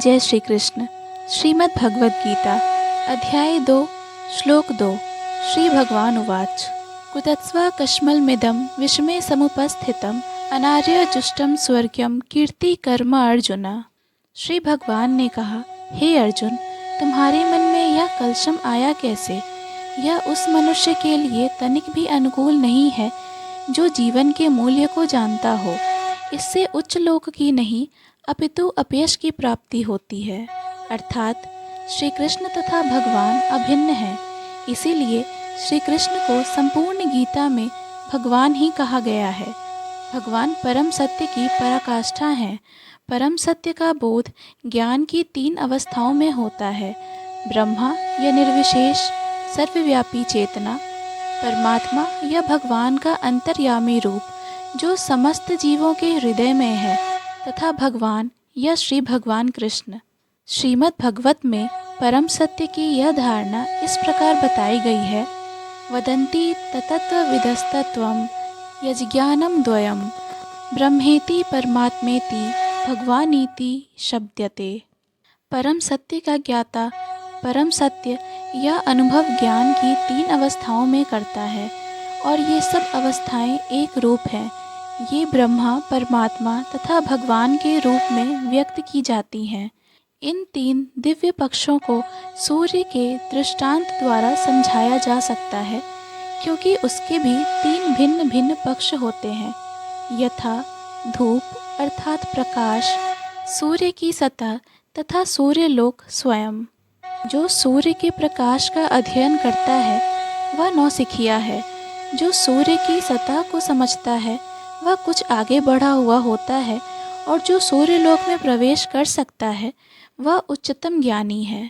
जय श्री कृष्ण। श्रीमद् भगवद गीता अध्याय 2 श्लोक 2। श्री भगवान उवाच कुतस्त्वा कश्मलमिदं विषमे समुपस्थितम् अनार्यजुष्टं स्वर्ग्यं कीर्ति कर्म अर्जुन। श्री भगवान ने कहा, हे अर्जुन, तुम्हारे मन में यह कलशम आया कैसे? यह उस मनुष्य के लिए तनिक भी अनुकूल नहीं है जो जीवन के मूल्य को जानता हो। इससे उच्च लोक की नहीं अपितु अपयश की प्राप्ति होती है। अर्थात श्री कृष्ण तथा भगवान अभिन्न हैं। इसीलिए श्री कृष्ण को संपूर्ण गीता में भगवान ही कहा गया है। भगवान परम सत्य की पराकाष्ठा हैं। परम सत्य का बोध ज्ञान की 3 अवस्थाओं में होता है। ब्रह्मा या निर्विशेष सर्वव्यापी चेतना, परमात्मा या भगवान का अंतर्यामी रूप जो समस्त जीवों के हृदय में है, तथा भगवान या श्री भगवान कृष्ण। श्रीमद् भगवत में परम सत्य की यह धारणा इस प्रकार बताई गई है। वदन्ति ततत्त्वविदस्तत्त्वं यज्ज्ञानं द्वयं ब्रह्मेति परमात्मेति भगवानीति शब्दते। परम सत्य का ज्ञाता परम सत्य या अनुभव ज्ञान की 3 अवस्थाओं में करता है, और ये सब अवस्थाएं एक रूप हैं। ये ब्रह्मा, परमात्मा तथा भगवान के रूप में व्यक्त की जाती हैं। इन 3 दिव्य पक्षों को सूर्य के दृष्टांत द्वारा समझाया जा सकता है, क्योंकि उसके भी 3 भिन्न भिन्न पक्ष होते हैं। यथा धूप अर्थात प्रकाश, सूर्य की सतह तथा सूर्यलोक स्वयं। जो सूर्य के प्रकाश का अध्ययन करता है वह नौसिखिया है। जो सूर्य की सतह को समझता है वह कुछ आगे बढ़ा हुआ होता है, और जो सूर्यलोक में प्रवेश कर सकता है वह उच्चतम ज्ञानी है।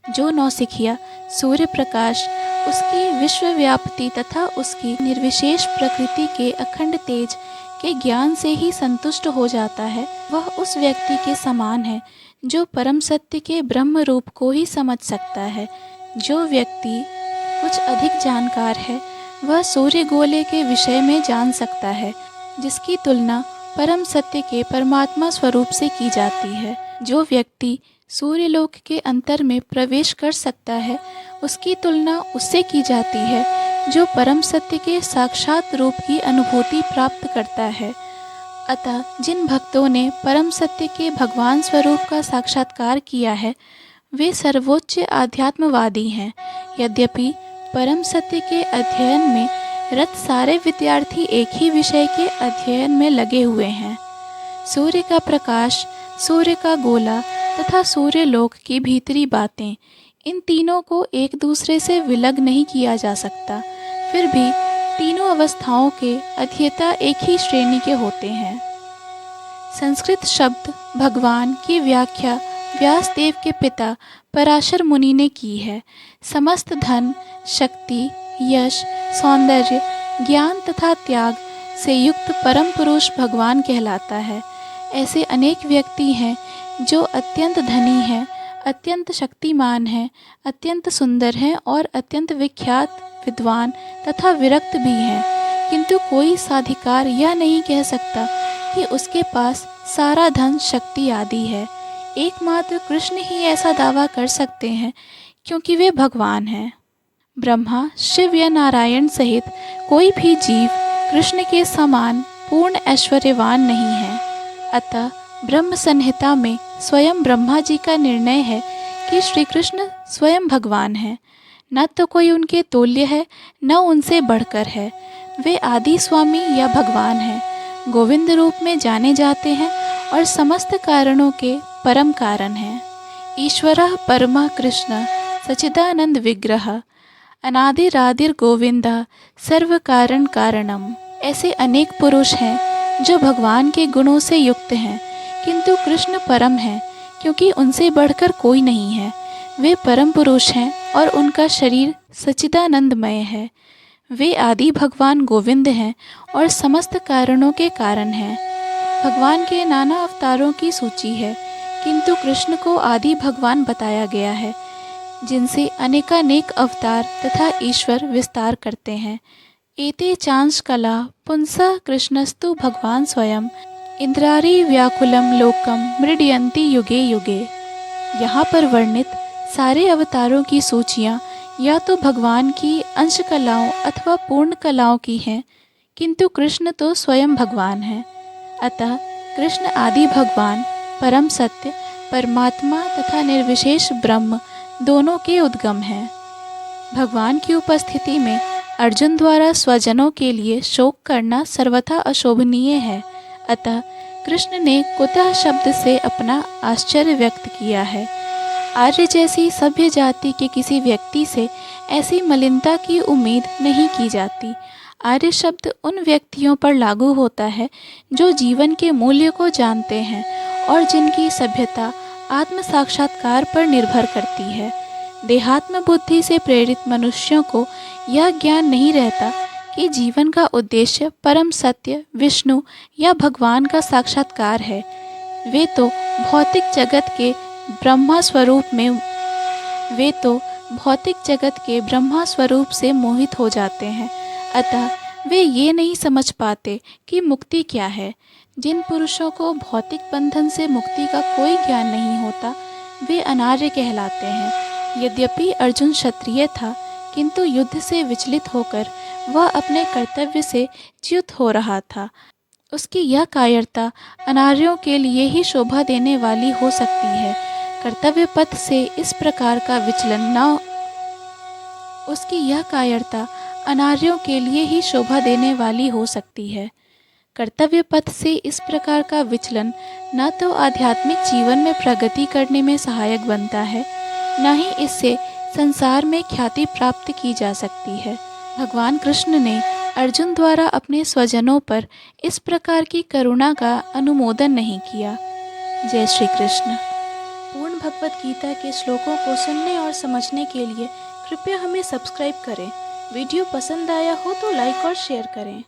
जो नौसिखिया सूर्य प्रकाश, उसकी विश्वव्याप्ति तथा उसकी निर्विशेष प्रकृति के अखंड तेज के ज्ञान से ही संतुष्ट हो जाता है, वह उस व्यक्ति के समान है जो परम सत्य के ब्रह्म रूप को ही समझ सकता है। जो व्यक्ति कुछ अधिक जानकार है वह सूर्य गोले के विषय में जान सकता है, जिसकी तुलना परम सत्य के परमात्मा स्वरूप से की जाती है। जो व्यक्ति सूर्यलोक के अंतर में प्रवेश कर सकता है उसकी तुलना उससे की जाती है जो परम सत्य के साक्षात रूप की अनुभूति प्राप्त करता है। अतः जिन भक्तों ने परम सत्य के भगवान स्वरूप का साक्षात्कार किया है वे सर्वोच्च आध्यात्मवादी हैं। यद्यपि परम सत्य के अध्ययन में रत सारे विद्यार्थी एक ही विषय के अध्ययन में लगे हुए हैं। सूर्य का प्रकाश, सूर्य का गोला तथा सूर्यलोक की भीतरी बातें, इन तीनों को एक दूसरे से विलग नहीं किया जा सकता। फिर भी तीनों अवस्थाओं के अध्येता एक ही श्रेणी के होते हैं। संस्कृत शब्द भगवान की व्याख्या व्यासदेव के पिता पराशर मुनि ने की है। समस्त धन, शक्ति, यश, सौंदर्य, ज्ञान तथा त्याग से युक्त परम पुरुष भगवान कहलाता है। ऐसे अनेक व्यक्ति हैं जो अत्यंत धनी हैं, अत्यंत शक्तिमान हैं, अत्यंत सुंदर हैं और अत्यंत विख्यात, विद्वान तथा विरक्त भी हैं, किंतु कोई साधिकार यह नहीं कह सकता कि उसके पास सारा धन, शक्ति आदि है। एकमात्र कृष्ण ही ऐसा दावा कर सकते हैं, क्योंकि वे भगवान हैं। ब्रह्मा, शिव या नारायण सहित कोई भी जीव कृष्ण के समान पूर्ण ऐश्वर्यवान नहीं है। अतः ब्रह्म संहिता में स्वयं ब्रह्मा जी का निर्णय है कि श्री कृष्ण स्वयं भगवान हैं। न तो कोई उनके तुल्य है, न उनसे बढ़कर है। वे आदि स्वामी या भगवान हैं, गोविंद रूप में जाने जाते हैं और समस्त कारणों के परम कारण हैं। ईश्वरः परमः कृष्ण सच्चिदानंद विग्रह अनादिरादिर्गोविंदः सर्व कारण कारणम। ऐसे अनेक पुरुष हैं जो भगवान के गुणों से युक्त हैं, किंतु कृष्ण परम हैं, क्योंकि उनसे बढ़कर कोई नहीं है। वे परम पुरुष हैं और उनका शरीर सच्चिदानंदमय है। वे आदि भगवान गोविंद हैं और समस्त कारणों के कारण हैं। भगवान के नाना अवतारों की सूची है, किंतु कृष्ण को आदि भगवान बताया गया है, जिनसे अनेकानेक अवतार तथा ईश्वर विस्तार करते हैं। एते चांश कला पुंसः कृष्णस्तु भगवान स्वयं इंद्रारी व्याकुलम लोकम मृडयन्ति युगे युगे। यहाँ पर वर्णित सारे अवतारों की सूचियाँ या तो भगवान की अंश कलाओं अथवा पूर्ण कलाओं की हैं, किंतु कृष्ण तो स्वयं भगवान हैं। अतः कृष्ण आदि भगवान, परम सत्य, परमात्मा तथा निर्विशेष ब्रह्म दोनों के उद्गम हैं। भगवान की उपस्थिति में अर्जुन द्वारा स्वजनों के लिए शोक करना सर्वथा अशोभनीय है। अतः कृष्ण ने कुतः शब्द से अपना आश्चर्य व्यक्त किया है। आर्य जैसी सभ्य जाति के किसी व्यक्ति से ऐसी मलिनता की उम्मीद नहीं की जाती। आर्य शब्द उन व्यक्तियों पर लागू होता है जो जीवन के मूल्य को जानते हैं और जिनकी सभ्यता आत्म साक्षात्कार पर निर्भर करती है। देहात्म बुद्धि से प्रेरित मनुष्यों को यह ज्ञान नहीं रहता कि जीवन का उद्देश्य परम सत्य, विष्णु या भगवान का साक्षात्कार है। वे तो भौतिक जगत के ब्रह्मा स्वरूप से मोहित हो जाते हैं। अतः वे ये नहीं समझ पाते कि मुक्ति क्या है। जिन पुरुषों को भौतिक बंधन से मुक्ति का कोई ज्ञान नहीं होता, वे अनार्य कहलाते हैं। यद्यपि अर्जुन क्षत्रिय था, किंतु युद्ध से विचलित होकर वह अपने कर्तव्य से च्युत हो रहा था। उसकी यह कायरता अनार्यों के लिए ही शोभा देने वाली हो सकती है। कर्तव्य पथ से इस प्रकार का विचलन न उसकी यह कायरता अनार्यों के लिए ही शोभा देने वाली हो सकती है। कर्तव्य पथ से इस प्रकार का विचलन न तो आध्यात्मिक जीवन में प्रगति करने में सहायक बनता है, न ही इससे संसार में ख्याति प्राप्त की जा सकती है। भगवान कृष्ण ने अर्जुन द्वारा अपने स्वजनों पर इस प्रकार की करुणा का अनुमोदन नहीं किया। जय श्री कृष्ण। पूर्ण भगवत गीता के श्लोकों को सुनने और समझने के लिए कृपया हमें सब्सक्राइब करें। वीडियो पसंद आया हो तो लाइक और शेयर करें।